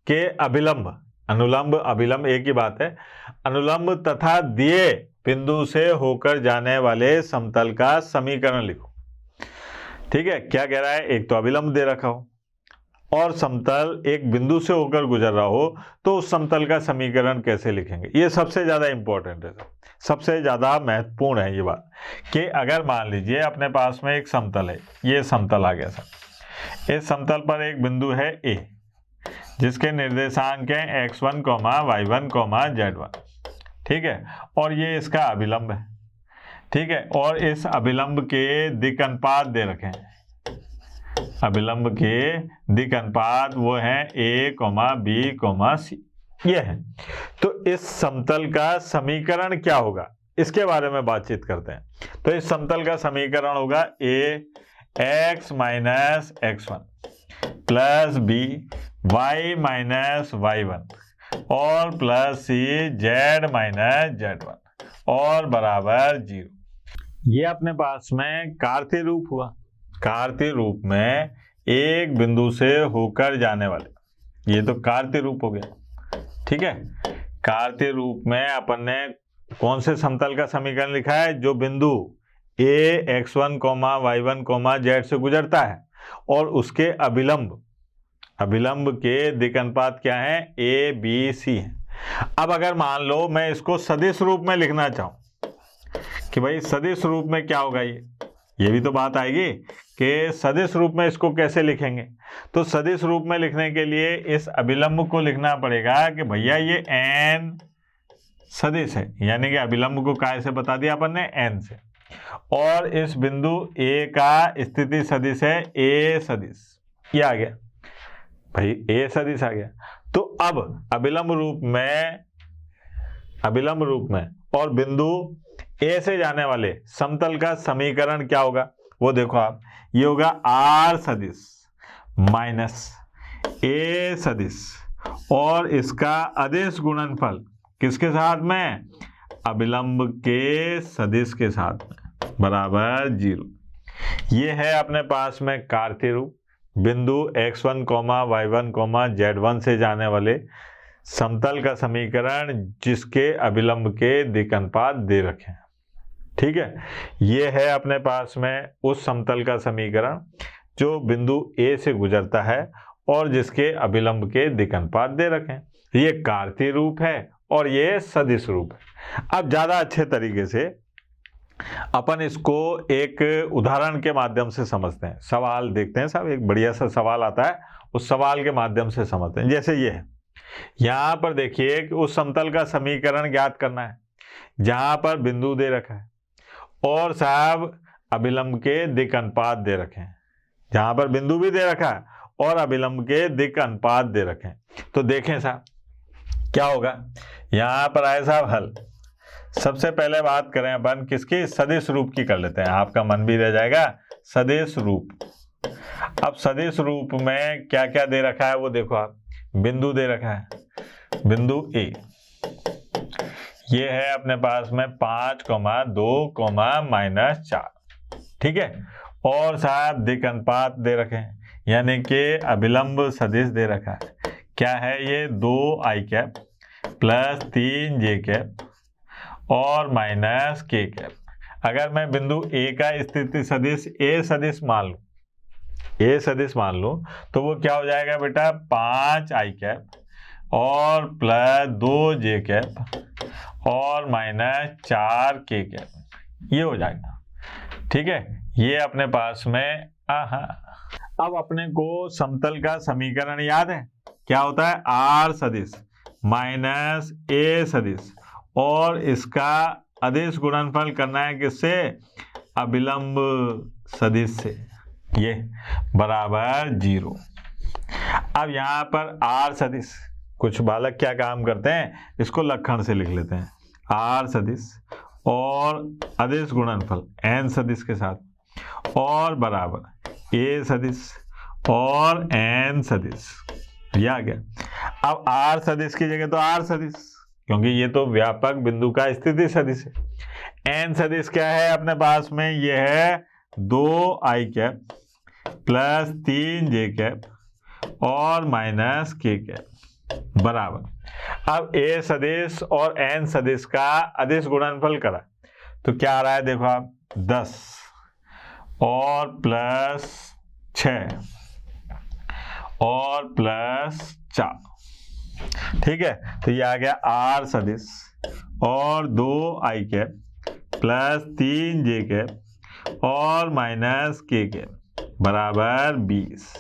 के अभिलंब, अनुलंब अभिलंब एक ही बात है, अनुलंब तथा दिए बिंदु से होकर जाने वाले समतल का समीकरण लिखो। ठीक है, क्या कह रहा है, एक तो अभिलंब दे रखा हो और समतल एक बिंदु से होकर गुजर रहा हो, तो उस समतल का समीकरण कैसे लिखेंगे। ये सबसे ज्यादा इंपॉर्टेंट है, सबसे ज्यादा महत्वपूर्ण है ये बात कि अगर मान लीजिए अपने पास में एक समतल है, ये समतल आ गया सर। इस समतल पर एक बिंदु है A जिसके निर्देशांक है x1, y1, z1, ठीक है। और ये इसका अभिलंब है, ठीक है। और इस अभिलंब के दिक् अनुपात दे रखे हैं, अभिलंब के दिक् अनुपात वो है A, B, C, ये है। तो इस समतल का समीकरण क्या होगा, इसके बारे में बातचीत करते हैं। तो इस समतल का समीकरण होगा A x minus x1 plus B y minus y1 और plus C z minus z1 और बराबर 0। ये अपने पास में कार्तीय रूप हुआ। कार्तीय रूप में एक बिंदु से होकर जाने वाले, ये तो कार्तीय रूप हो गया, ठीक है। कार्तीय रूप में अपन ने कौन से समतल का समीकरण लिखा है, जो बिंदु A x1, y1, z से गुजरता है और उसके अभिलंब के दिक् अनुपात क्या है, A, B, C है। अब अगर मान लो मैं इसको सदिश रूप में लिखना चाहूं कि भाई सदिश रूप में क्या होगा, ये भी तो बात आएगी कि सदिश रूप में इसको कैसे लिखेंगे। तो सदिश रूप में लिखने के लिए इस अभिलंब को लिखना पड़ेगा कि भैया ये n सदिश है, यानी कि अभिलंब को काय से बता दिया अपन ने, n से। और इस बिंदु ए का स्थिति सदिश है ए सदिश, ये आ गया भाई, ए सदिश आ गया। तो अब अभिलंब रूप में और बिंदु ए से जाने वाले समतल का समीकरण क्या होगा वो देखो आप, ये होगा आर सदिश माइनस ए सदिश और इसका अदिश गुणनफल किसके साथ में, अभिलंब के सदिश के साथ में, बराबर 0। ये है अपने पास में कार्तीय रूप, बिंदु x1, y1, z1 से जाने वाले समतल का समीकरण जिसके अभिलंब के दिक् अनुपात दे रखे हैं। ठीक है, ये है अपने पास में उस समतल का समीकरण जो बिंदु ए से गुजरता है और जिसके अभिलंब के दिक् अनुपात दे रखे हैं। ये कार्तीय रूप है और ये सदिश रूप है। अब ज़्यादा अच्छे तरीके से अपन इसको एक उदाहरण के माध्यम से समझते हैं। सवाल देखते हैं साहब, एक बढ़िया सा सवाल आता है, उस सवाल के माध्यम से समझते हैं। जैसे ये है, यहाँ पर देखिए कि उस समतल का समीकरण ज्ञात करना है जहाँ पर बिंदु दे रखा है और साहब अभिलंब के दिक् अनुपात दे रखे हैं, जहाँ पर बिंदु भी दे रखा है और अभिलंब के दिक् अनुपात दे रखे हैं। तो देखें साहब क्या होगा, यहाँ पर आए साहब हल। सबसे पहले बात करें अपन किसकी, सदिश रूप की कर लेते हैं, आपका मन भी रह जाएगा। सदिश रूप, अब सदिश रूप में क्या क्या दे रखा है वो देखो आप, बिंदु दे रखा है, बिंदु ए, ये है अपने पास में 5, 2, -4, ठीक है। और साहब दिक् अनुपात दे रखे हैं, यानी कि अभिलंब सदिश दे रखा है, क्या है ये 2i प्लस 3j और माइनस k। अगर मैं बिंदु ए का स्थिति सदिश ए सदिश मान लूं तो वो क्या हो जाएगा बेटा, 5i और प्लस 2j और -4k, ये हो जाएगा। ठीक है, ये अपने पास में अब अपने को समतल का समीकरण याद है, क्या होता है, आर सदिश माइनस ए सदिश और इसका अदिश गुणनफल करना है किससे, अभिलंब सदिश से, ये बराबर 0। अब यहाँ पर आर सदिश, कुछ बालक क्या काम करते हैं, इसको लक्षण से लिख लेते हैं, आर सदिश और अदिश गुणनफल एन सदिश के साथ और बराबर ए सदिश और एन सदिश, ये आ गया। अब आर सदिश की जगह तो आर सदिश, क्योंकि ये तो व्यापक बिंदु का स्थिति सदिश है। एन सदिश क्या है अपने पास में, ये है 2i प्लस 3j और माइनस k बराबर। अब ए सदिश और एन सदिश का अदिश गुणनफल करा तो क्या आ रहा है, देखो आप 10 और प्लस 6 और प्लस 4, ठीक है। तो ये आ गया आर सदिश और 2i प्लस 3j और माइनस k बराबर 20।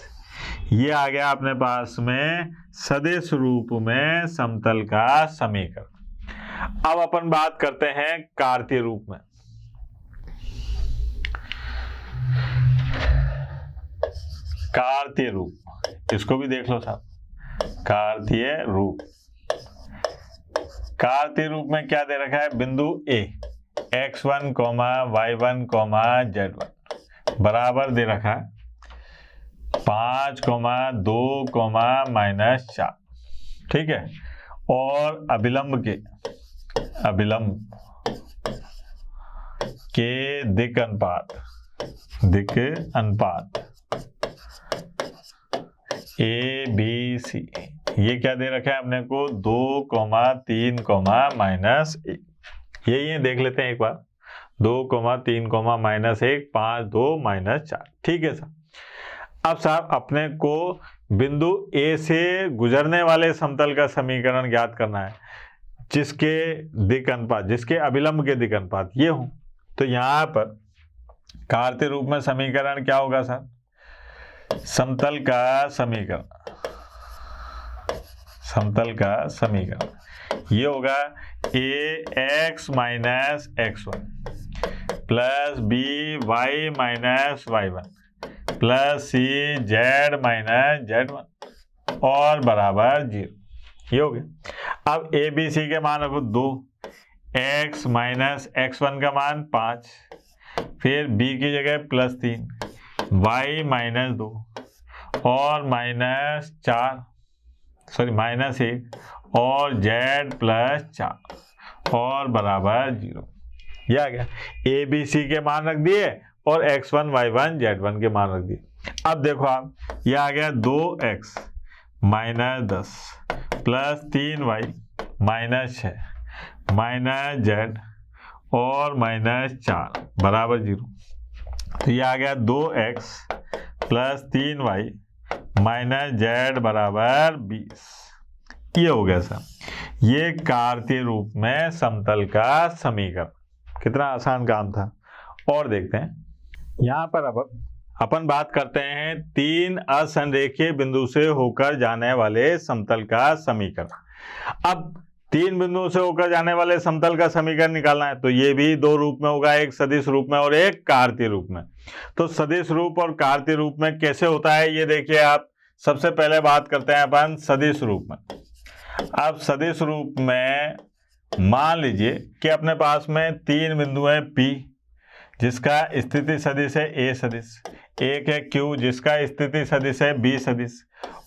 ये आ गया अपने पास में सदिश रूप में समतल का समीकरण। अब अपन बात करते हैं कार्तीय रूप में। कार्तीय रूप, इसको भी देख लो साहब, कार्तीय रूप। कार्तीय रूप में क्या दे रखा है, बिंदु ए x1, y1, z1 बराबर दे रखा है 5, 2, -4, ठीक है। और अभिलंब के दिक् अनुपात ए बी सी, ये क्या दे रखा है अपने को, 2, 3, -1। ये देख लेते हैं एक बार, 2, 3, -1, 5, 2, -4, ठीक है साहब। अब साहब अपने को बिंदु ए से गुजरने वाले समतल का समीकरण ज्ञात करना है जिसके दिक् अनुपात, जिसके अभिलंब के दिक् अनुपात ये हो। तो यहाँ पर कार्तीय रूप में समीकरण क्या होगा साहब, समतल का समीकरण ये होगा ax - x1 plus B Y minus y1 plus सी जेड माइनस z1 और बराबर 0। ये हो गया। अब ए बी सी के मान रखो 2, x माइनस x1 का मान 5, फिर b की जगह +3, y माइनस 2 और -1 और z +4 और बराबर 0। यह आ गया। ए बी सी के मान रख दिए और x1 y1 z1 के मान रख दिए। अब देखो आप, यह आ गया 2x minus 10 plus 3y minus 6 minus z और -4 बराबर 0। तो यह आ गया 2x plus 3y minus z बराबर 20। ये हो गया सर, ये कार्तीय रूप में समतल का समीकरण। कितना आसान काम था। और देखते हैं यहाँ पर अब अपन बात करते हैं 3 असंरेखीय बिंदु से होकर जाने वाले समतल का समीकरण। अब 3 बिंदुओं से होकर जाने वाले समतल का समीकरण निकालना है, तो ये भी 2 रूप में होगा, एक सदिश रूप में और एक कार्तीय रूप में। तो सदिश रूप और कार्तीय रूप में कैसे होता है ये देखिए आप। सबसे पहले बात करते हैं अपन सदिश रूप में। अब सदिश रूप में मान लीजिए कि अपने पास में 3 बिंदु हैं P जिसका स्थिति सदिश है A सदिश, एक है Q जिसका स्थिति सदिश है B सदिश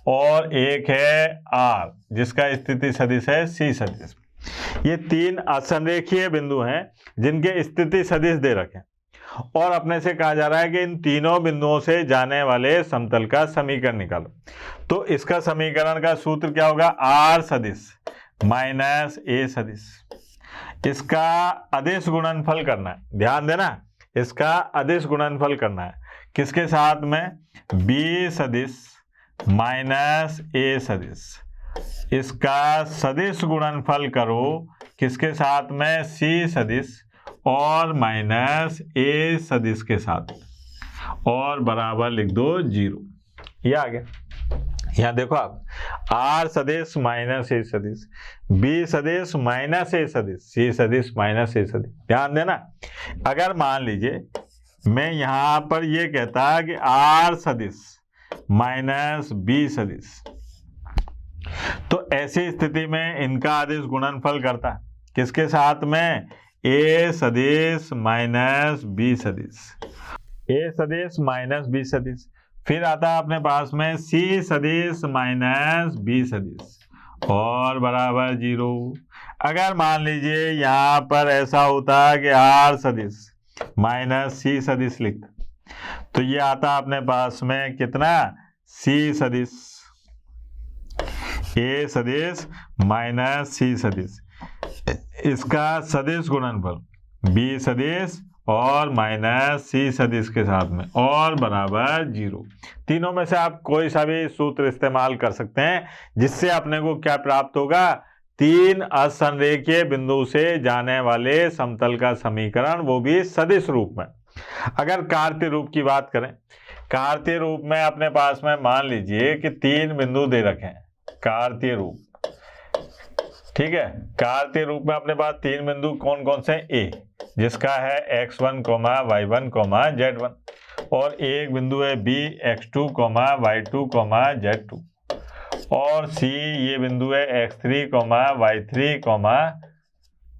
और एक है R जिसका स्थिति सदिश है C सदिश। ये 3 असंरेखीय बिंदु हैं जिनके स्थिति सदिश दे रखे हैं और अपने से कहा जा रहा है कि इन तीनों बिंदुओं से जाने वाले समतल का समीकरण निकालो। तो इसका समीकरण का सूत्र क्या होगा? R सदिश माइनस A सदिश। इसका अदिश गुणनफल करना है, ध्यान देना, इसका अदिश गुणनफल करना है किसके साथ में? B सदिश माइनस A सदिश। इसका सदिश गुणनफल करो किसके साथ में? C सदिश और माइनस A सदिश के साथ और बराबर लिख दो 0। ये आ गया। यहाँ देखो आप, R सदिश माइनस A सदिश, B सदिश माइनस A सदिश, C सदिश माइनस A सदिश। ध्यान देना, अगर मान लीजिए मैं यहाँ पर ये कहता कि R सदिश माइनस B सदिश, तो ऐसी स्थिति में इनका अदिश गुणनफल करता किसके साथ में? A सदिश माइनस B सदिश, A सदिश माइनस B सदिश। फिर आता है अपने पास में C सदिश माइनस B सदिश और बराबर 0। अगर मान लीजिए यहाँ पर ऐसा होता कि R सदिश माइनस C सदिश लिखते, तो ये आता अपने पास में कितना? C सदिश, A सदिश माइनस C सदिश, इसका सदिश गुणनफल B सदिश और माइनस C सदिश के साथ में और बराबर 0। तीनों में से आप कोई सा भी सूत्र इस्तेमाल कर सकते हैं जिससे अपने को क्या प्राप्त होगा? 3 असंरेखीय बिंदु से जाने वाले समतल का समीकरण, वो भी सदिश रूप में। अगर कार्तीय रूप की बात करें, कार्तीय रूप में अपने पास में मान लीजिए कि 3 बिंदु दे रखे हैं, कार्तीय रूप, ठीक है। कार्तीय रूप में अपने पास 3 बिंदु कौन कौन से? A जिसका है x1, y1, z1 और एक बिंदु है B x2, y2, z2 और C ये बिंदु है x3,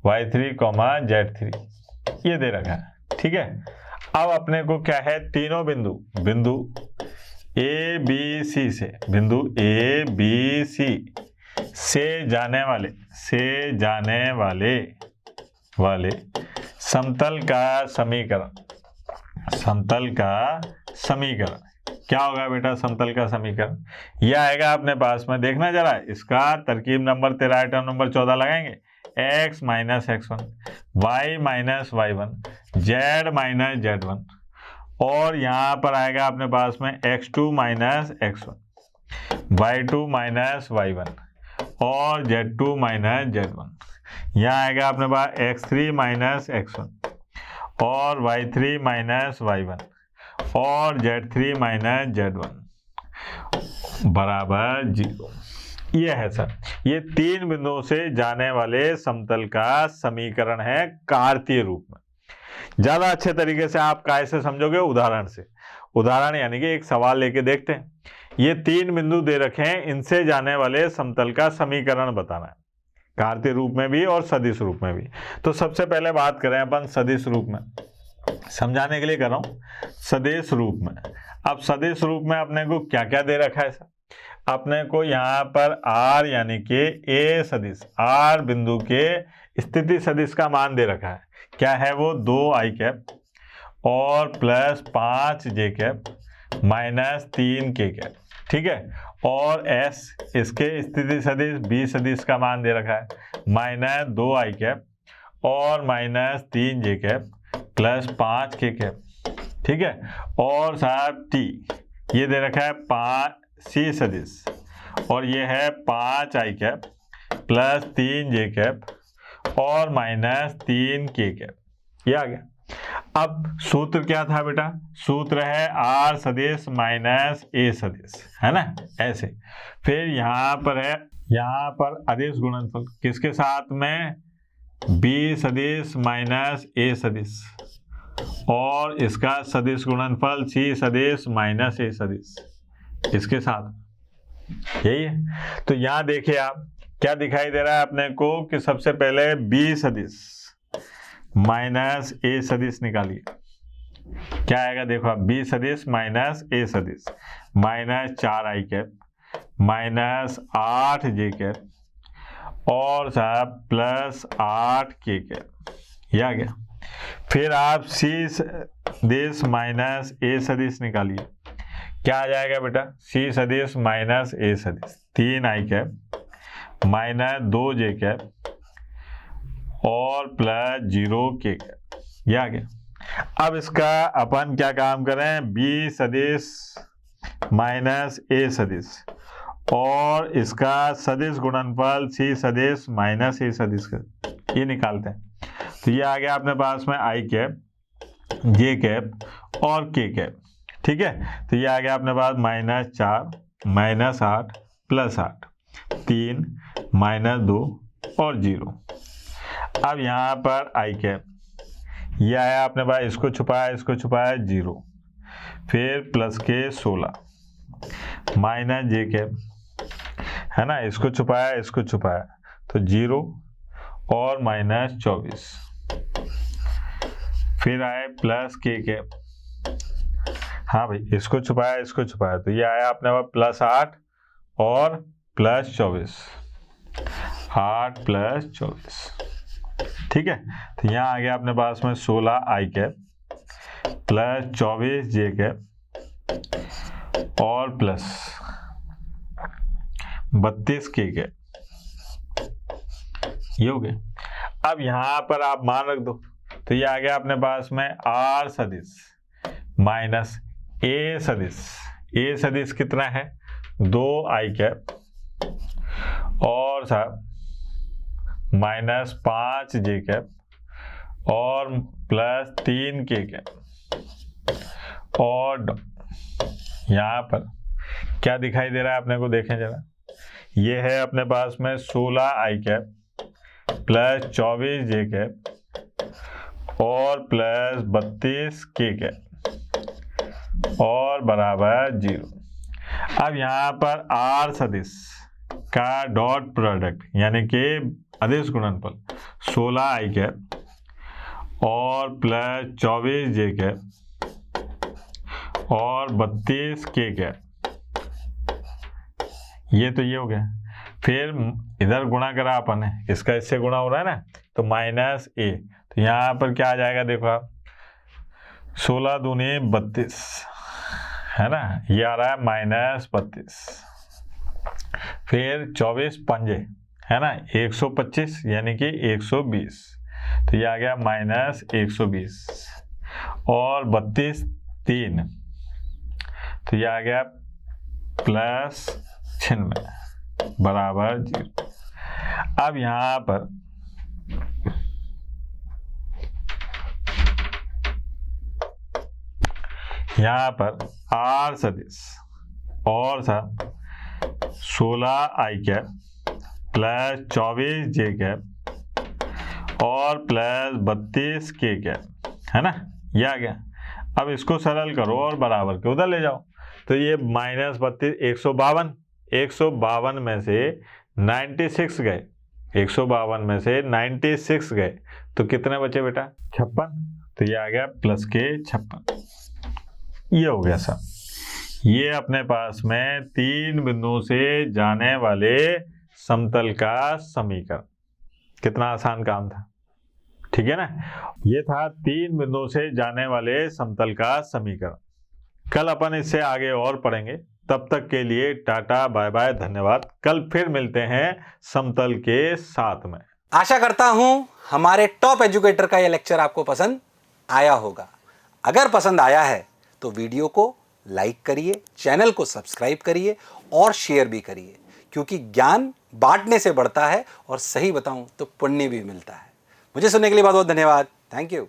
y3, z3, ये दे रखा है, ठीक है। अब अपने को क्या है? तीनों बिंदु A B C से, बिंदु A B C से जाने वाले समतल का समीकरण क्या होगा बेटा? समतल का समीकरण यह आएगा अपने पास में, देखना जरा, इसका तरकीब नंबर 13 आइटम नंबर 14 लगाएंगे। x minus x1, y minus y1, z minus z1 और यहाँ पर आएगा अपने पास में x2 minus x1, y2 minus y1 और z2 माइनस z1। यहाँ आएगा अपने पास x3 माइनस x1 और y3 माइनस y1 और z3 माइनस z1 बराबर 0। ये है सर, ये 3 बिंदुओं से जाने वाले समतल का समीकरण है कार्तीय रूप में। ज्यादा अच्छे तरीके से आप कैसे समझोगे, उदाहरण से। उदाहरण यानी कि एक सवाल लेके देखते हैं। ये 3 बिंदु दे रखे हैं, इनसे जाने वाले समतल का समीकरण बताना है, कार्तीय रूप में भी और सदिश रूप में भी। तो सबसे पहले बात करें अपन सदिश रूप में, समझाने के लिए कर रहा हूं। सदिश रूप में, अब सदिश रूप में अपने को क्या क्या दे रखा है सर? अपने को यहाँ पर r यानी कि a सदिश, r बिंदु के स्थिति सदिश का मान दे रखा है। क्या है वो? 2i कैप और plus 5j cap minus 3k cap, ठीक है। और s इसके स्थिति सदिश b सदिश का मान दे रखा है माइनस 2i कैप और minus 3j cap plus 5k cap, ठीक है। और साहब t ये दे रखा है 5c सदिश और ये है 5i cap plus 3j cap और माइनस 3k कैप, ये आ गया। अब सूत्र क्या था बेटा? सूत्र है r सदिश माइनस a सदिश, है ना, ऐसे। फिर यहाँ पर है, यहाँ पर अदिश गुणनफल किसके साथ में? b सदिश माइनस a सदिश और इसका सदिश गुणनफल c सदिश माइनस a सदिश, इसके साथ, यही है। तो यहाँ देखिए आप क्या दिखाई दे रहा है अपने को कि सबसे पहले b सदिश माइनस a सदिश निकालिए। क्या आएगा देखो आप, b सदिश माइनस a सदिश minus 4i cap minus 8j cap और साहब प्लस 8k कैप, ये आ गया। फिर आप c सदिश माइनस a सदिश निकालिए। क्या आ जाएगा बेटा? c सदिश माइनस a सदिश 3i cap minus 2j cap और प्लस 0k कैप, ये आ गया। अब इसका अपन क्या काम करें? b सदिश माइनस a सदिश और इसका सदिश गुणनफल c सदिश माइनस a सदिश का, ये निकालते हैं। तो ये आ गया अपने पास में i कैप, j कैप और k कैप, ठीक है। तो ये आ गया अपने पास माइनस 4 माइनस 8 प्लस 8 3 माइनस 2 और 0। अब यहाँ पर i कैप, ये आया अपने पास, इसको छुपाया 0, फिर प्लस के 16 माइनस j कैप, है ना, इसको छुपाया तो 0 और माइनस 24, फिर आए प्लस k कैप, हाँ भाई, इसको छुपाया तो ये आया अपने पास प्लस 8 और प्लस 24, 8 प्लस 24, ठीक है। तो यहाँ आ गया अपने पास में 16i cap plus 24j cap और प्लस 32k कैप, ये हो गया। अब यहाँ पर आप मान रख दो, तो ये आ गया अपने पास में r सदिश माइनस a सदिश कितना है? 2i कैप और साहब माइनस 5j कैप और प्लस 3k कैप। और यहाँ पर क्या दिखाई दे रहा है अपने को, देखें जरा। ये है अपने पास में 16i cap plus 24j cap और प्लस 32k कैप और बराबर 0। अब यहाँ पर r सदिश का डॉट प्रोडक्ट यानी कि अदिश गुणनफल 16i कैप और प्लस 24j कैप और 32k कैप, ये तो ये हो गया। फिर इधर गुणा करा अपन ने, इसका इससे गुणा हो रहा है ना, तो माइनस a, तो यहाँ पर क्या आ जाएगा देखो आप, 16 दूनी 32, है ना, ये आ रहा है माइनस 32। फिर 24 पंजे, है ना, 125 यानी कि 120, तो ये आ गया माइनस 120 और 32 3, तो ये आ गया प्लस 96 बराबर 0। अब यहाँ पर r सदिश और सा 16i cap plus 24j cap और प्लस 32k कैप, है ना, ये आ गया। अब इसको सरल करो और बराबर के उधर ले जाओ, तो ये -32 152, 152 में से 96 गए, 152 में से 96 गए, तो कितने बचे बेटा? 56। तो ये आ गया प्लस के 56। ये हो गया सर, ये अपने पास में 3 बिंदुओं से जाने वाले समतल का समीकरण। कितना आसान काम था, ठीक है ना। ये था 3 बिंदुओं से जाने वाले समतल का समीकरण। कल अपन इससे आगे और पढ़ेंगे, तब तक के लिए टाटा बाय बाय, धन्यवाद। कल फिर मिलते हैं समतल के साथ में। आशा करता हूं हमारे टॉप एजुकेटर का यह लेक्चर आपको पसंद आया होगा। अगर पसंद आया है तो वीडियो को लाइक करिए, चैनल को सब्सक्राइब करिए और शेयर भी करिए, क्योंकि ज्ञान बांटने से बढ़ता है और सही बताऊं तो पुण्य भी मिलता है। मुझे सुनने के लिए बहुत बहुत धन्यवाद। Thank you.